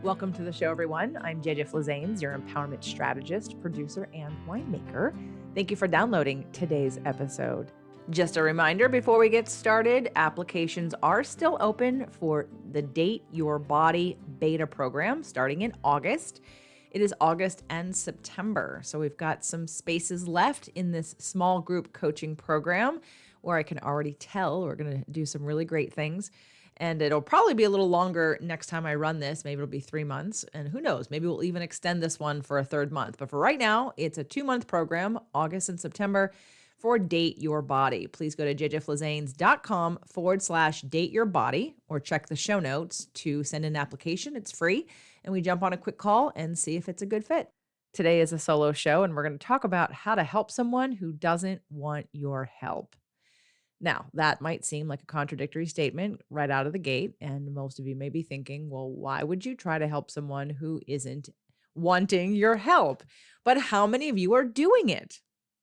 Welcome to the show, everyone. I'm JJ Flazanes, your empowerment strategist, producer, and winemaker. Thank you for downloading today's episode. Just a reminder before we get started, applications are still open for the Date Your Body beta program starting in August. It is August and September, so we've got some spaces left in this small group coaching program where I can already tell we're going to do some really great things. And it'll probably be a little longer next time I run this. Maybe it'll be 3 months. And who knows, maybe we'll even extend this one for a third month. But for right now, it's a 2-month program, August and September, for Date Your Body. Please go to jjflazanes.com/date your body or check the show notes to send an application. It's free. And we jump on a quick call and see if it's a good fit. Today is a solo show, and we're going to talk about how to help someone who doesn't want your help. Now, that might seem like a contradictory statement right out of the gate, and most of you may be thinking, well, why would you try to help someone who isn't wanting your help? But how many of you are doing it?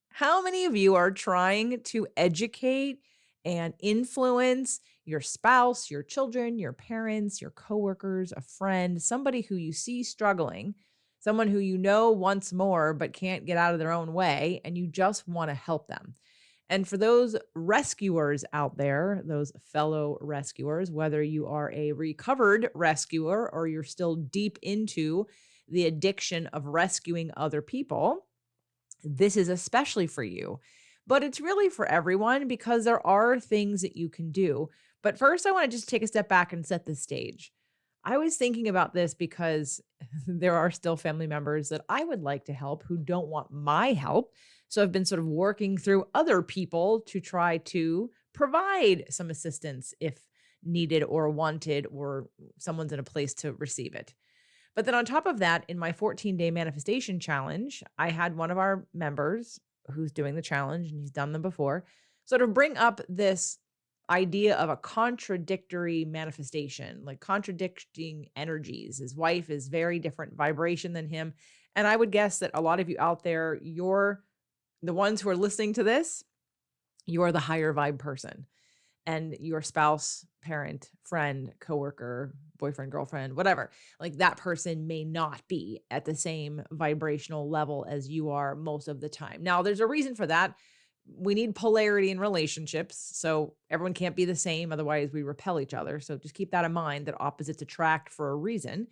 How many of you are trying to educate and influence your spouse, your children, your parents, your coworkers, a friend, somebody who you see struggling, someone who you know wants more but can't get out of their own way, and you just want to help them? And for those rescuers out there, those fellow rescuers, whether you are a recovered rescuer or you're still deep into the addiction of rescuing other people, this is especially for you. But it's really for everyone because there are things that you can do. But first, I want to just take a step back and set the stage. I was thinking about this because there are still family members that I would like to help who don't want my help. So I've been sort of working through other people to try to provide some assistance if needed or wanted, or someone's in a place to receive it. But then on top of that, in my 14-day manifestation challenge, I had one of our members who's doing the challenge, and he's done them before, sort of bring up this idea of a contradictory manifestation, like contradicting energies. His wife is very different vibration than him. And I would guess that a lot of you out there, you're the ones who are listening to this, you are the higher vibe person. And your spouse, parent, friend, coworker, boyfriend, girlfriend, whatever, like that person may not be at the same vibrational level as you are most of the time. Now, there's a reason for that. We need polarity in relationships, so everyone can't be the same. Otherwise, we repel each other. So just keep that in mind, that opposites attract for a reason,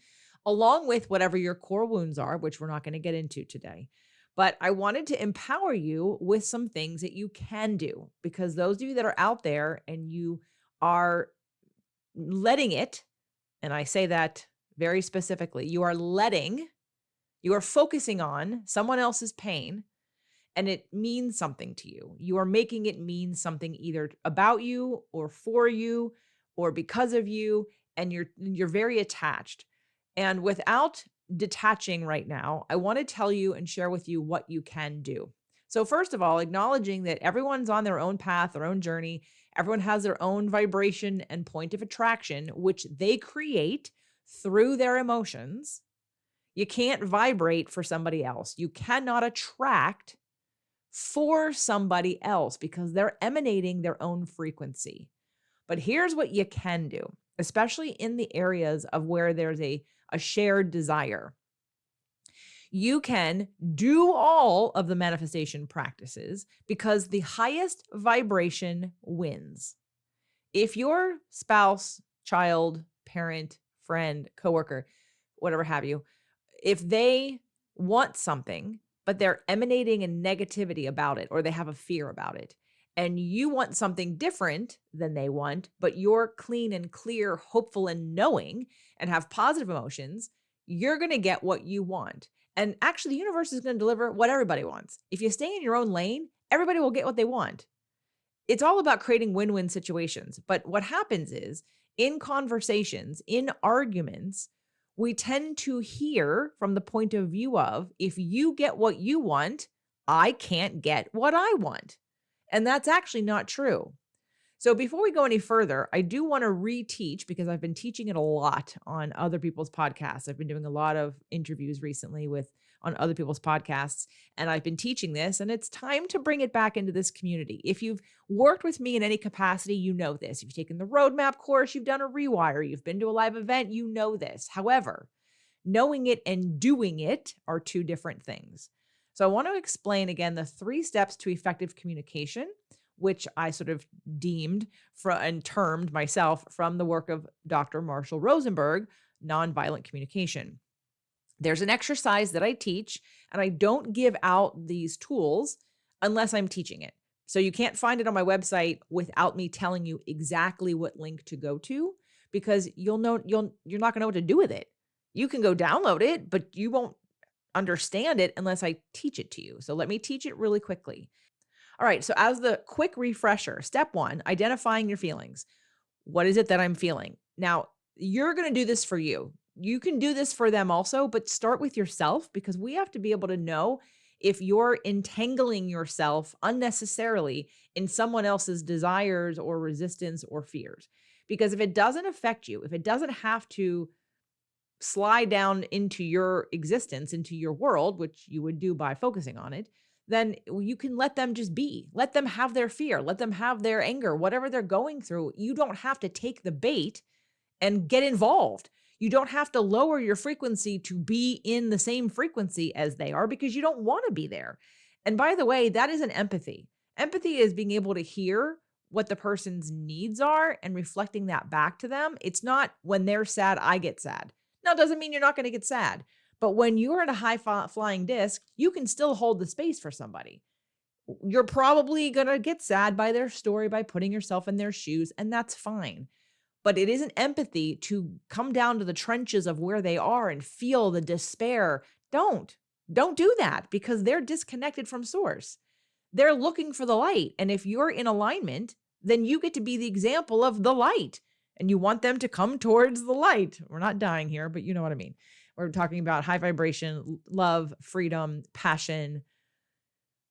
along with whatever your core wounds are, which we're not going to get into today. But I wanted to empower you with some things that you can do, because those of you that are out there and you are letting it, and I say that very specifically, you are focusing on someone else's pain, and it means something to you. You are making it mean something either about you or for you or because of you, and you're very attached. And without detaching right now, I want to tell you and share with you what you can do. So first of all, acknowledging that everyone's on their own path, their own journey. Everyone has their own vibration and point of attraction, which they create through their emotions. You can't vibrate for somebody else. You cannot attract for somebody else because they're emanating their own frequency. But here's what you can do, especially in the areas of where there's a shared desire. You can do all of the manifestation practices because the highest vibration wins. If your spouse, child, parent, friend, coworker, whatever have you, if they want something, but they're emanating a negativity about it, or they have a fear about it, and you want something different than they want, but you're clean and clear, hopeful and knowing, and have positive emotions, you're going to get what you want. And actually, the universe is going to deliver what everybody wants. If you stay in your own lane, everybody will get what they want. It's all about creating win-win situations. But what happens is, in conversations, in arguments, we tend to hear from the point of view of, if you get what you want, I can't get what I want. And that's actually not true. So before we go any further, I do want to reteach, because I've been teaching it a lot on other people's podcasts. I've been doing a lot of interviews recently on other people's podcasts, and I've been teaching this, and it's time to bring it back into this community. If you've worked with me in any capacity, you know this. If you've taken the roadmap course, you've done a rewire, you've been to a live event, you know this. However, Knowing it and doing it are two different things. So I want to explain again the 3 steps to effective communication, which I sort of deemed and termed myself from the work of Dr. Marshall Rosenberg, nonviolent communication. There's an exercise that I teach, and I don't give out these tools unless I'm teaching it. So you can't find it on my website without me telling you exactly what link to go to, because you're not going to know what to do with it. You can go download it, but you won't understand it unless I teach it to you. So let me teach it really quickly. All right, so as the quick refresher, step 1, identifying your feelings. What is it that I'm feeling? Now, you're going to do this for you. You can do this for them also, but start with yourself, because we have to be able to know if you're entangling yourself unnecessarily in someone else's desires or resistance or fears. Because if it doesn't affect you, if it doesn't have to slide down into your existence, into your world, which you would do by focusing on it, then you can let them just be. Let them have their fear. Let them have their anger, whatever they're going through. You don't have to take the bait and get involved. You don't have to lower your frequency to be in the same frequency as they are, because you don't want to be there. And by the way, that isn't empathy. Empathy is being able to hear what the person's needs are and reflecting that back to them. It's not when they're sad, I get sad. Now, it doesn't mean you're not going to get sad. But when you're in a high flying disc, you can still hold the space for somebody. You're probably going to get sad by their story, by putting yourself in their shoes, and that's fine. But it isn't empathy to come down to the trenches of where they are and feel the despair. Don't do that, because they're disconnected from source. They're looking for the light. And if you're in alignment, then you get to be the example of the light, and you want them to come towards the light. We're not dying here, but you know what I mean. We're talking about high vibration, love, freedom, passion,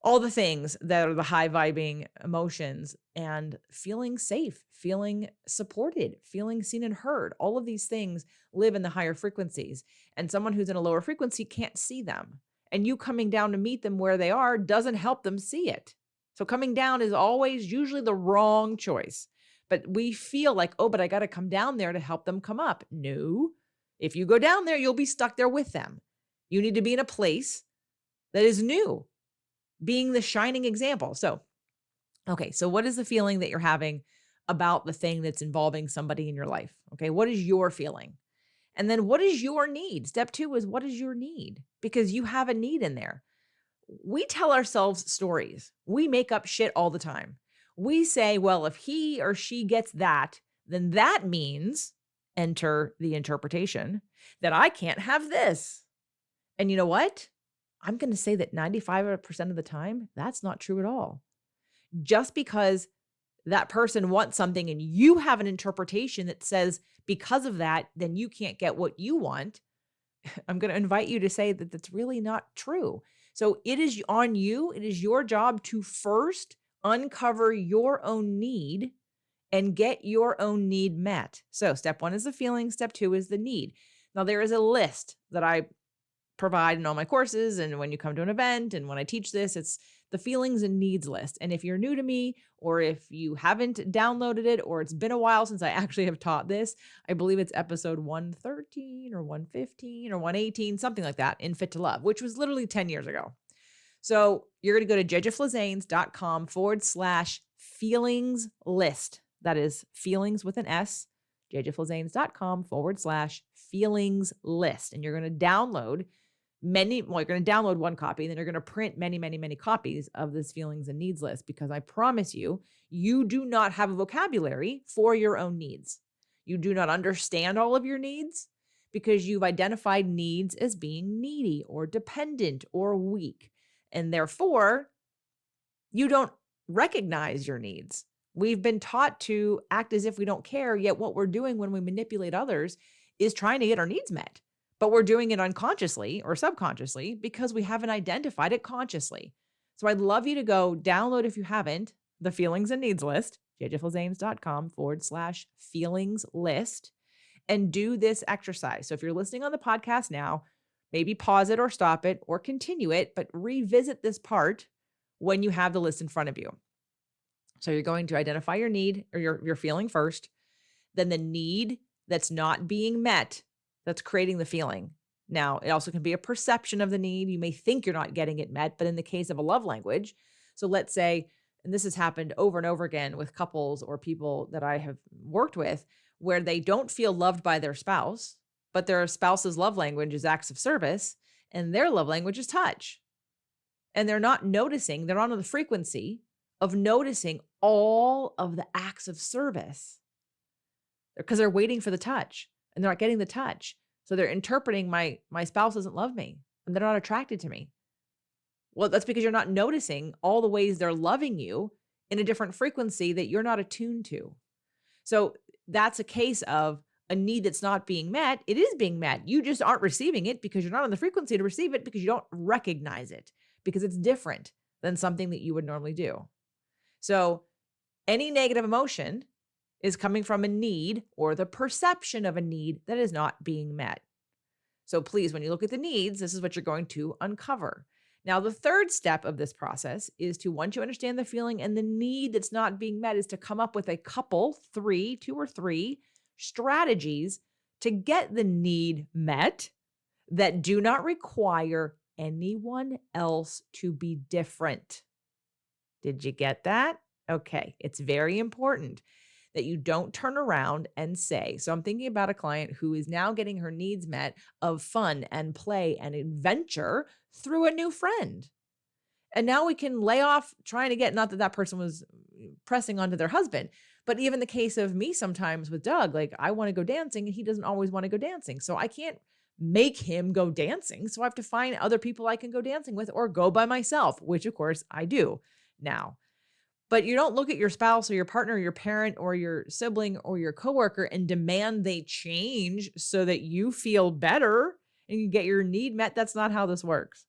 all the things that are the high vibing emotions, and feeling safe, feeling supported, feeling seen and heard. All of these things live in the higher frequencies, and someone who's in a lower frequency can't see them. And you coming down to meet them where they are doesn't help them see it. So coming down is always usually the wrong choice. But we feel like, oh, but I got to come down there to help them come up. No, if you go down there, you'll be stuck there with them. You need to be in a place that is new, being the shining example. So, okay, so what is the feeling that you're having about the thing that's involving somebody in your life? Okay, what is your feeling? And then what is your need? Step 2 is, what is your need? Because you have a need in there. We tell ourselves stories. We make up shit all the time. We say, well, if he or she gets that, then that means, enter the interpretation, that I can't have this. And you know what? I'm going to say that 95% of the time, that's not true at all. Just because that person wants something and you have an interpretation that says, because of that, then you can't get what you want, I'm going to invite you to say that that's really not true. So it is on you. It is your job to first uncover your own need and get your own need met. So step 1 is the feeling. Step 2 is the need. Now, there is a list that I provide in all my courses, and when you come to an event and when I teach this, it's the feelings and needs list. And if you're new to me, or if you haven't downloaded it, or it's been a while since I actually have taught this, I believe it's episode 113 or 115 or 118, something like that, in Fit to Love, which was literally 10 years ago. So you're going to go to jjflazanes.com/feelings list. That is feelings with an S, jjflazanes.com/feelings list. And you're going to download you're going to download one copy, and then you're going to print many, many, many copies of this feelings and needs list, because I promise you, you do not have a vocabulary for your own needs. You do not understand all of your needs because you've identified needs as being needy or dependent or weak. And therefore, you don't recognize your needs. We've been taught to act as if we don't care, yet what we're doing when we manipulate others is trying to get our needs met. But we're doing it unconsciously or subconsciously because we haven't identified it consciously. So I'd love you to go download, if you haven't, the feelings and needs list, jjflazanes.com/feelings list, and do this exercise. So if you're listening on the podcast now, maybe pause it or stop it or continue it, but revisit this part when you have the list in front of you. So you're going to identify your need or your feeling first, then the need that's not being met, that's creating the feeling. Now, it also can be a perception of the need. You may think you're not getting it met, but in the case of a love language, so let's say, and this has happened over and over again with couples or people that I have worked with, where they don't feel loved by their spouse, but their spouse's love language is acts of service and their love language is touch. And they're not noticing, they're on the frequency of noticing all of the acts of service because they're waiting for the touch and they're not getting the touch. So they're interpreting my spouse doesn't love me and they're not attracted to me. Well, that's because you're not noticing all the ways they're loving you in a different frequency that you're not attuned to. So that's a case of a need that's not being met. It is being met. You just aren't receiving it because you're not on the frequency to receive it because you don't recognize it because it's different than something that you would normally do. So any negative emotion is coming from a need or the perception of a need that is not being met. So please, when you look at the needs, this is what you're going to uncover. Now, the third step of this process is to, once you understand the feeling and the need that's not being met, is to come up with a couple, two or three strategies to get the need met that do not require anyone else to be different. Did you get that? Okay, it's very important that you don't turn around and say, so I'm thinking about a client who is now getting her needs met of fun and play and adventure through a new friend. And now we can lay off trying to get, not that that person was pressing onto their husband, but even the case of me sometimes with Doug, like I want to go dancing and he doesn't always want to go dancing. So I can't make him go dancing. So I have to find other people I can go dancing with or go by myself, which of course I do now. But you don't look at your spouse or your partner or your parent or your sibling or your coworker and demand they change so that you feel better and you get your need met. That's not how this works.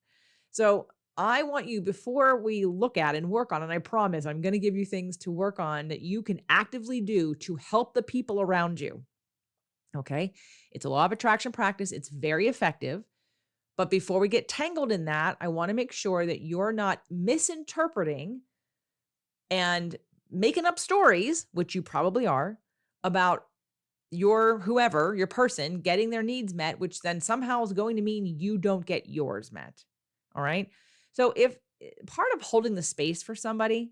So I want you, before we look at and work on, and I promise I'm going to give you things to work on that you can actively do to help the people around you. Okay. It's a law of attraction practice. It's very effective. But before we get tangled in that, I want to make sure that you're not misinterpreting and making up stories, which you probably are, about your whoever, your person getting their needs met, which then somehow is going to mean you don't get yours met. All right. So if part of holding the space for somebody,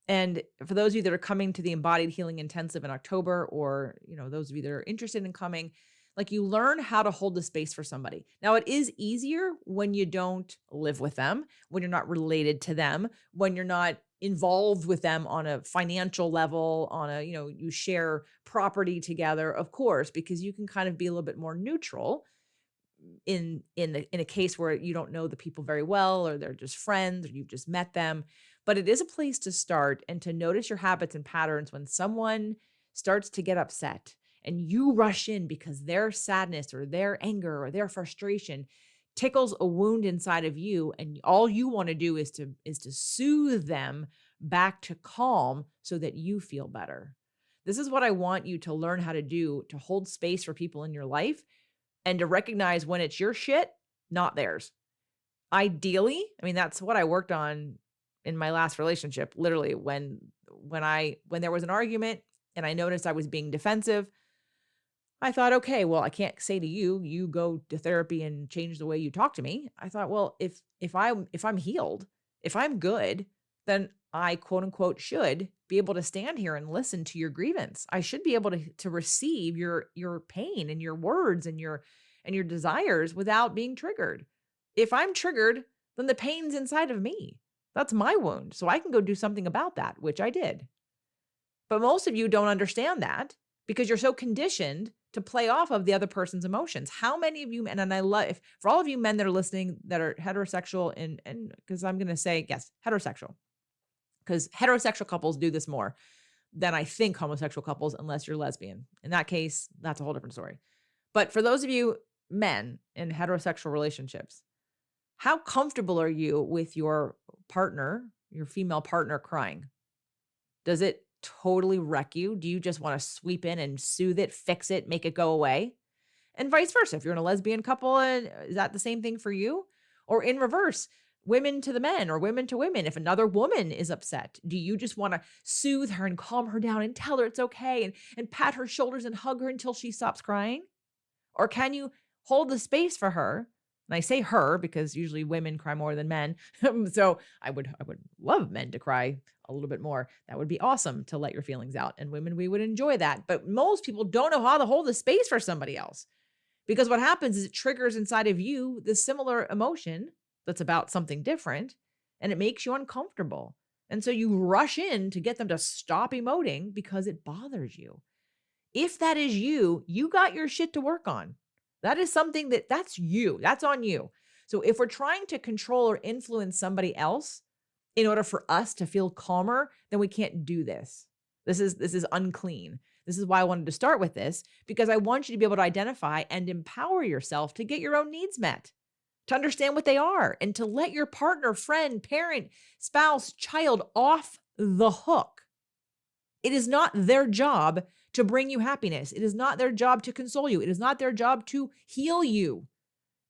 and for those of you that are coming to the Embodied Healing Intensive in October, or, those of you that are interested in coming, like you learn how to hold the space for somebody. Now, it is easier when you don't live with them, when you're not related to them, when you're not involved with them on a financial level, on a, you share property together, of course, because you can kind of be a little bit more neutral in a case where you don't know the people very well, or they're just friends, or you've just met them. But it is a place to start and to notice your habits and patterns when someone starts to get upset and you rush in because their sadness or their anger or their frustration tickles a wound inside of you, and all you want to do is to soothe them back to calm so that you feel better. This is what I want you to learn how to do, to hold space for people in your life and to recognize when it's your shit, not theirs. Ideally, I mean, that's what I worked on in my last relationship. Literally, when there was an argument and I noticed I was being defensive, I thought, okay, well, I can't say to you, you go to therapy and change the way you talk to me. I thought, well, if I'm healed, if I'm good, then I quote unquote should be able to stand here and listen to your grievance. I should be able to receive your pain and your words and your desires without being triggered. If I'm triggered, then the pain's inside of me. That's my wound. So I can go do something about that, which I did. But most of you don't understand that because you're so conditioned to play off of the other person's emotions. How many of you men, and I love, if for all of you men that are listening that are heterosexual, and because I'm going to say, yes, heterosexual, because heterosexual couples do this more than I think homosexual couples, unless you're lesbian. In that case, that's a whole different story. But for those of you men in heterosexual relationships, how comfortable are you with your partner, your female partner crying? Does it totally wreck you? Do you just want to sweep in and soothe it, fix it, make it go away? And vice versa. If you're in a lesbian couple, is that the same thing for you? Or in reverse, women to the men or women to women. If another woman is upset, do you just want to soothe her and calm her down and tell her it's okay and pat her shoulders and hug her until she stops crying? Or can you hold the space for her. And I say her because usually women cry more than men. So I would love men to cry a little bit more. That would be awesome to let your feelings out. And women, we would enjoy that. But most people don't know how to hold the space for somebody else. Because what happens is it triggers inside of you this similar emotion that's about something different, and it makes you uncomfortable. And so you rush in to get them to stop emoting because it bothers you. If that is you, you got your shit to work on. That is something that's you. That's on you. So if we're trying to control or influence somebody else in order for us to feel calmer, then we can't do this. This is unclean. This is why I wanted to start with this, because I want you to be able to identify and empower yourself to get your own needs met, to understand what they are, and to let your partner, friend, parent, spouse, child off the hook. It is not their job to bring you happiness. It is not their job to console you. It is not their job to heal you.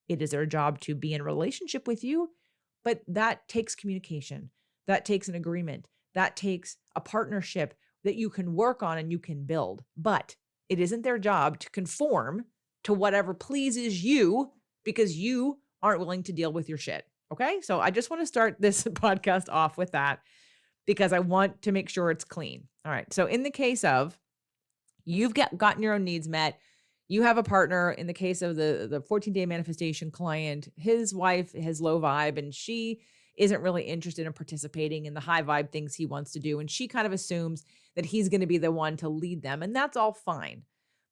It is their job to be in relationship with you, but that takes communication. That takes an agreement. That takes a partnership that you can work on and you can build. But it isn't their job to conform to whatever pleases you because you aren't willing to deal with your shit. Okay? So I just want to start this podcast off with that because I want to make sure it's clean. All right. So in the case of you've gotten your own needs met, you have a partner. In the case of the 14-day manifestation client, his wife has low vibe and she isn't really interested in participating in the high vibe things he wants to do. And she kind of assumes that he's going to be the one to lead them. And that's all fine.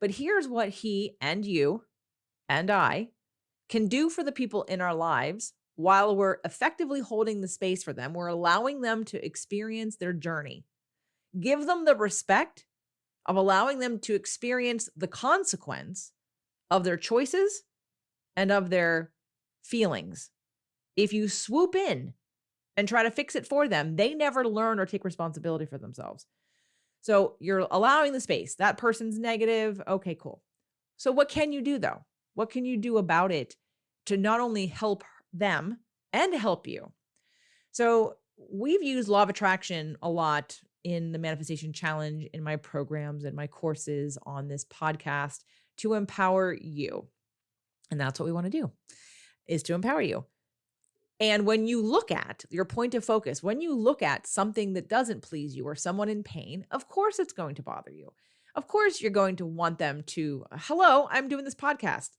But here's what he and you and I can do for the people in our lives while we're effectively holding the space for them. We're allowing them to experience their journey. Give them the respect of allowing them to experience the consequence of their choices and of their feelings. If you swoop in and try to fix it for them, they never learn or take responsibility for themselves. So you're allowing the space. That person's negative. Okay, cool. So what can you do though? What can you do about it to not only help them and help you? So we've used law of attraction a lot in the manifestation challenge, in my programs and my courses, on this podcast to empower you. And that's what we want to do, is to empower you. And when you look at your point of focus, when you look at something that doesn't please you or someone in pain, of course it's going to bother you. Of course you're going to want them to, hello, I'm doing this podcast.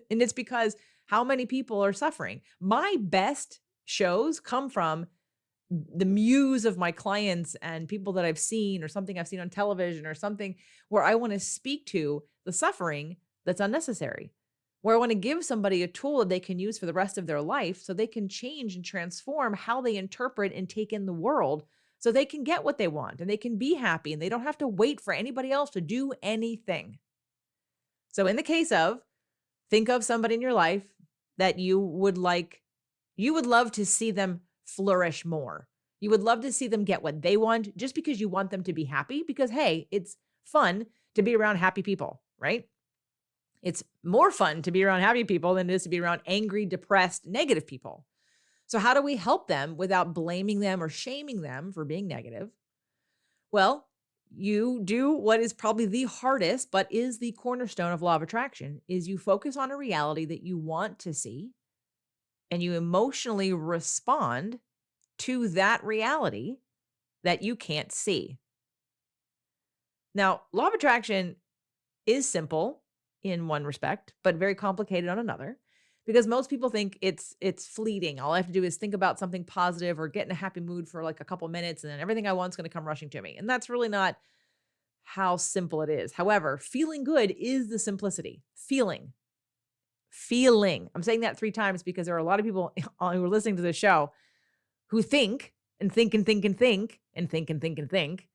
And it's because how many people are suffering? My best shows come from the muse of my clients and people that I've seen, or something I've seen on television, or something where I want to speak to the suffering that's unnecessary, where I want to give somebody a tool that they can use for the rest of their life so they can change and transform how they interpret and take in the world so they can get what they want and they can be happy and they don't have to wait for anybody else to do anything. So in the case of, think of somebody in your life that you would love to see them flourish more. You would love to see them get what they want just because you want them to be happy, because hey, it's fun to be around happy people, right? It's more fun to be around happy people than it is to be around angry, depressed, negative people. So how do we help them without blaming them or shaming them for being negative? Well, you do what is probably the hardest, but is the cornerstone of law of attraction, is you focus on a reality that you want to see and you emotionally respond to that reality that you can't see. Now, law of attraction is simple in one respect, but very complicated on another, because most people think it's fleeting. All I have to do is think about something positive or get in a happy mood for like a couple minutes, and then everything I want is going to come rushing to me. And that's really not how simple it is. However, feeling good is the simplicity. Feeling. I'm saying that 3 times because there are a lot of people who are listening to this show who think and think and think and think and think and think and think,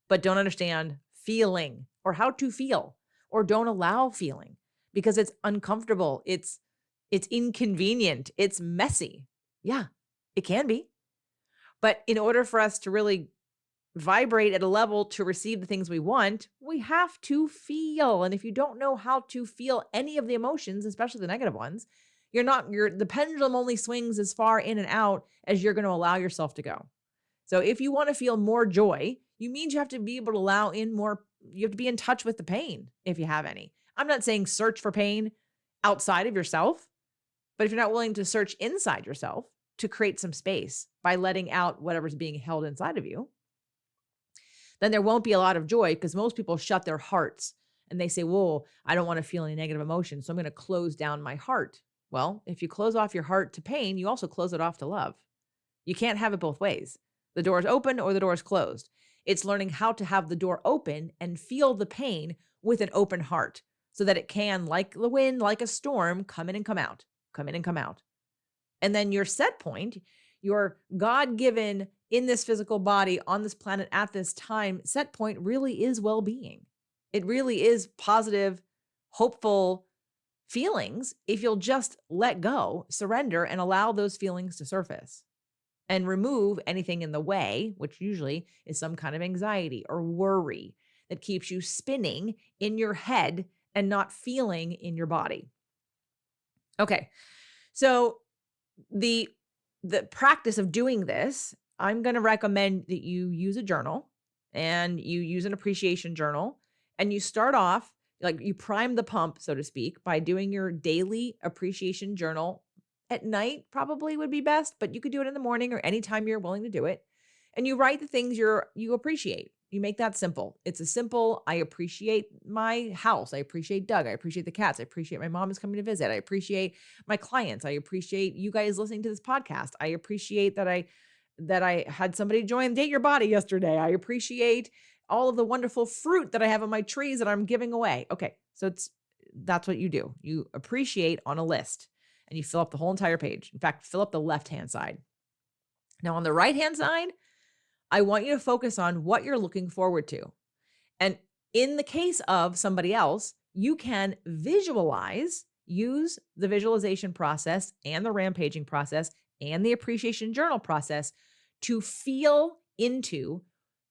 but don't understand feeling or how to feel, or don't allow feeling because it's uncomfortable. It's inconvenient. It's messy. Yeah, it can be. But in order for us to really vibrate at a level to receive the things we want, we have to feel. And if you don't know how to feel any of the emotions, especially the negative ones, the pendulum only swings as far in and out as you're going to allow yourself to go. So if you want to feel more joy, you have to be able to allow in more, you have to be in touch with the pain if you have any. I'm not saying search for pain. outside of yourself. But if you're not willing to search inside yourself to create some space by letting out whatever's being held inside of you, then there won't be a lot of joy because most people shut their hearts and they say, whoa, I don't want to feel any negative emotions, so I'm going to close down my heart. Well, if you close off your heart to pain, you also close it off to love. You can't have it both ways. The door is open or the door is closed. It's learning how to have the door open and feel the pain with an open heart so that it can, like the wind, like a storm, come in and come out, come in and come out. And then your set point, your God-given in this physical body on this planet at this time, set point really is well-being. It really is positive, hopeful feelings if you'll just let go, surrender, and allow those feelings to surface and remove anything in the way, which usually is some kind of anxiety or worry that keeps you spinning in your head and not feeling in your body. Okay, so the practice of doing this, I'm going to recommend that you use a journal and you use an appreciation journal, and you start off like you prime the pump, so to speak, by doing your daily appreciation journal at night. Probably would be best, but you could do it in the morning or anytime you're willing to do it. And you write the things you appreciate. You make that simple. It's a simple, I appreciate my house. I appreciate Doug. I appreciate the cats. I appreciate my mom is coming to visit. I appreciate my clients. I appreciate you guys listening to this podcast. I appreciate that I had somebody join Date Your Body yesterday. I appreciate all of the wonderful fruit that I have on my trees that I'm giving away. Okay, so that's what you do. You appreciate on a list and you fill up the whole entire page. In fact, fill up the left-hand side. Now on the right-hand side, I want you to focus on what you're looking forward to. And in the case of somebody else, you can visualize, use the visualization process and the rampaging process and the appreciation journal process to feel into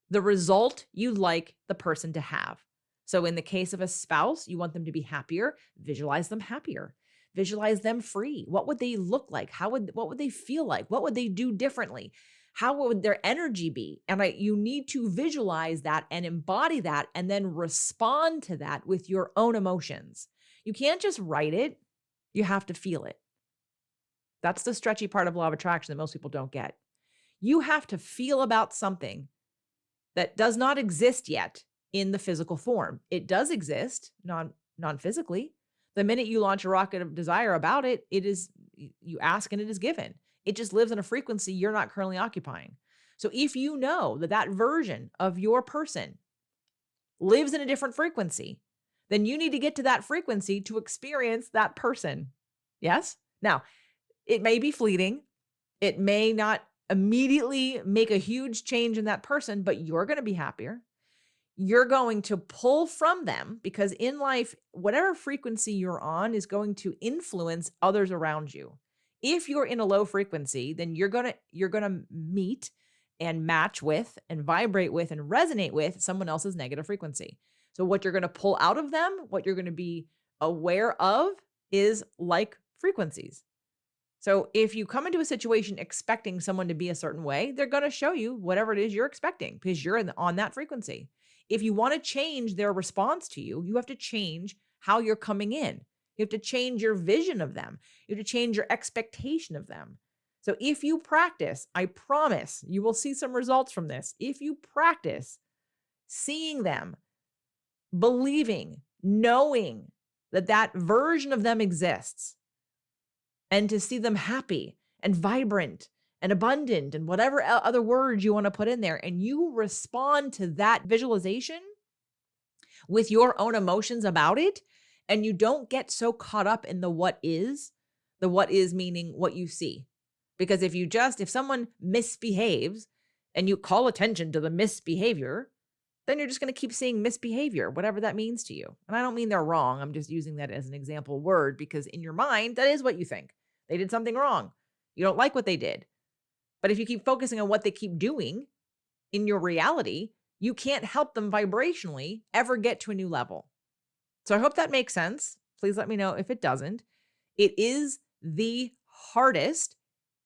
the result you'd like the person to have. So in the case of a spouse, you want them to be happier, visualize them happier. Visualize them free. What would they look like? What would they feel like? What would they do differently? How would their energy be? And you need to visualize that and embody that and then respond to that with your own emotions. You can't just write it. You have to feel it. That's the stretchy part of law of attraction that most people don't get. You have to feel about something that does not exist yet in the physical form. It does exist non-physically. The minute you launch a rocket of desire about it, you ask and it is given. It just lives in a frequency you're not currently occupying. So if you know that version of your person lives in a different frequency, then you need to get to that frequency to experience that person. Yes? Now, it may be fleeting. It may not immediately make a huge change in that person, but you're going to be happier. You're going to pull from them because in life, whatever frequency you're on is going to influence others around you. If you're in a low frequency, then you're going to meet and match with and vibrate with and resonate with someone else's negative frequency. So what you're going to pull out of them, what you're going to be aware of is like frequencies. So if you come into a situation expecting someone to be a certain way, they're going to show you whatever it is you're expecting because you're on that frequency. If you want to change their response to you, you have to change how you're coming in. You have to change your vision of them. You have to change your expectation of them. So if you practice, I promise you will see some results from this. If you practice seeing them, believing, knowing that version of them exists, and to see them happy and vibrant and abundant and whatever other words you want to put in there, and you respond to that visualization with your own emotions about it, and you don't get so caught up in the what is meaning what you see. Because if someone misbehaves and you call attention to the misbehavior, then you're just going to keep seeing misbehavior, whatever that means to you. And I don't mean they're wrong. I'm just using that as an example word because in your mind, that is what you think. They did something wrong. You don't like what they did. But if you keep focusing on what they keep doing in your reality, you can't help them vibrationally ever get to a new level. So I hope that makes sense. Please let me know if it doesn't. It is the hardest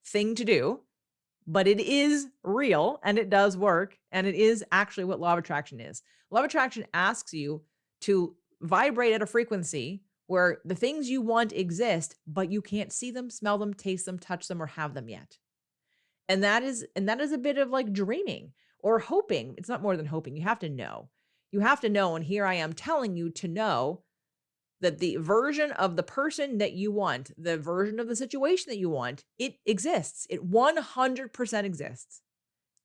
thing to do, but it is real and it does work. And it is actually what law of attraction is. Law of attraction asks you to vibrate at a frequency where the things you want exist, but you can't see them, smell them, taste them, touch them, or have them yet. And that is a bit of like dreaming or hoping. It's not more than hoping. You have to know. You have to know. And here I am telling you to know that the version of the person that you want, the version of the situation that you want, it exists. It 100% exists,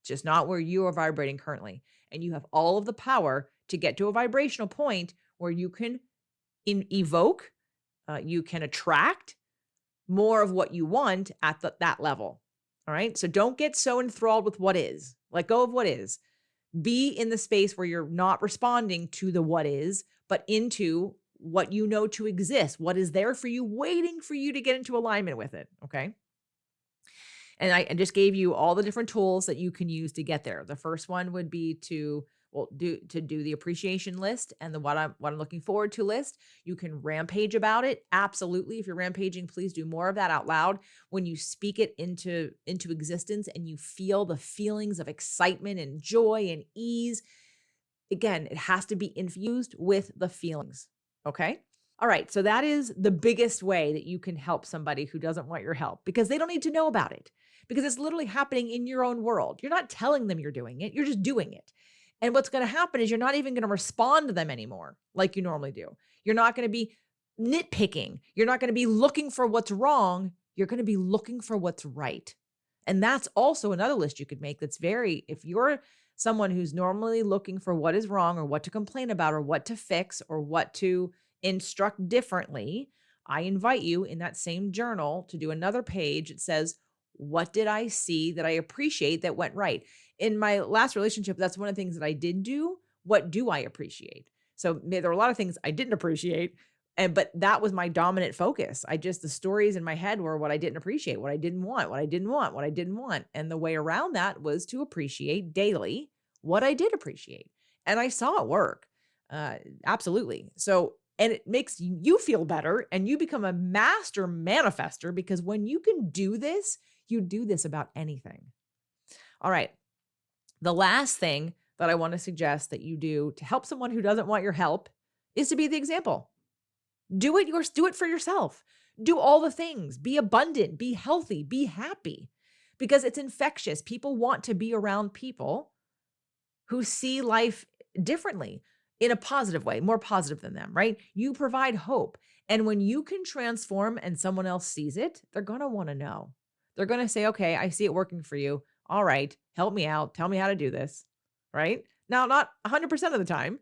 just not where you are vibrating currently. And you have all of the power to get to a vibrational point where you can evoke, you can attract more of what you want at that level. All right. So don't get so enthralled with what is. Let go of what is. Be in the space where you're not responding to the what is, but into what you know to exist, what is there for you, waiting for you to get into alignment with it. Okay. And I just gave you all the different tools that you can use to get there. The first one would be to do the appreciation list and the what I'm looking forward to list. You can rampage about it. Absolutely. If you're rampaging, please do more of that out loud. When you speak it into existence and you feel the feelings of excitement and joy and ease, again, it has to be infused with the feelings. Okay. All right. So that is the biggest way that you can help somebody who doesn't want your help, because they don't need to know about it, because it's literally happening in your own world. You're not telling them you're doing it. You're just doing it. And what's going to happen is you're not even going to respond to them anymore like you normally do. You're not going to be nitpicking. You're not going to be looking for what's wrong. You're going to be looking for what's right. And that's also another list you could make that's if you're someone who's normally looking for what is wrong or what to complain about or what to fix or what to instruct differently, I invite you in that same journal to do another page. It says, what did I see that I appreciate that went right? In my last relationship, that's one of the things that I did do. What do I appreciate? So there were a lot of things I didn't appreciate, but that was my dominant focus. The stories in my head were what I didn't appreciate, what I didn't want, what I didn't want, what I didn't want. And the way around that was to appreciate daily what I did appreciate. And I saw it work. Absolutely. So, and it makes you feel better and you become a master manifester, because when you can do this, you do this about anything. All right. The last thing that I want to suggest that you do to help someone who doesn't want your help is to be the example. Do it for yourself. Do all the things. Be abundant, be healthy, be happy, because it's infectious. People want to be around people who see life differently, in a positive way, more positive than them, right? You provide hope. And when you can transform and someone else sees it, they're going to want to know. They're going to say, okay, I see it working for you. All right, help me out. Tell me how to do this, right? Now, not 100% of the time,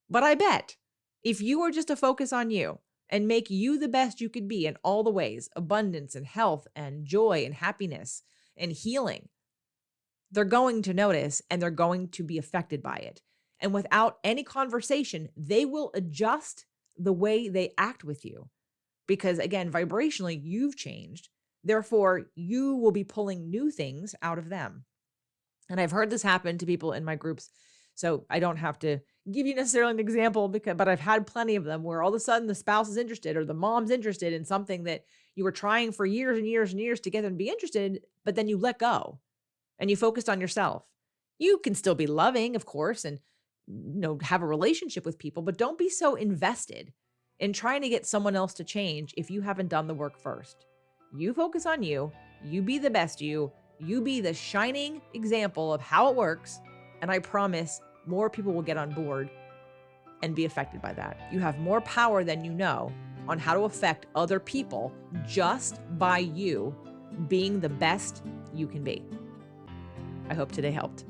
but I bet if you were just to focus on you and make you the best you could be in all the ways, abundance and health and joy and happiness and healing, they're going to notice and they're going to be affected by it. And without any conversation, they will adjust the way they act with you. Because again, vibrationally, you've changed. Therefore, you will be pulling new things out of them. And I've heard this happen to people in my groups. So I don't have to give you necessarily an example, but I've had plenty of them where all of a sudden the spouse is interested or the mom's interested in something that you were trying for years and years and years to get them to be interested, but then you let go and you focused on yourself. You can still be loving, of course, and have a relationship with people, but don't be so invested in trying to get someone else to change if you haven't done the work first. You focus on you be the best you be the shining example of how it works, and I promise more people will get on board and be affected by that. You have more power than you know on how to affect other people just by you being the best you can be. I hope today helped.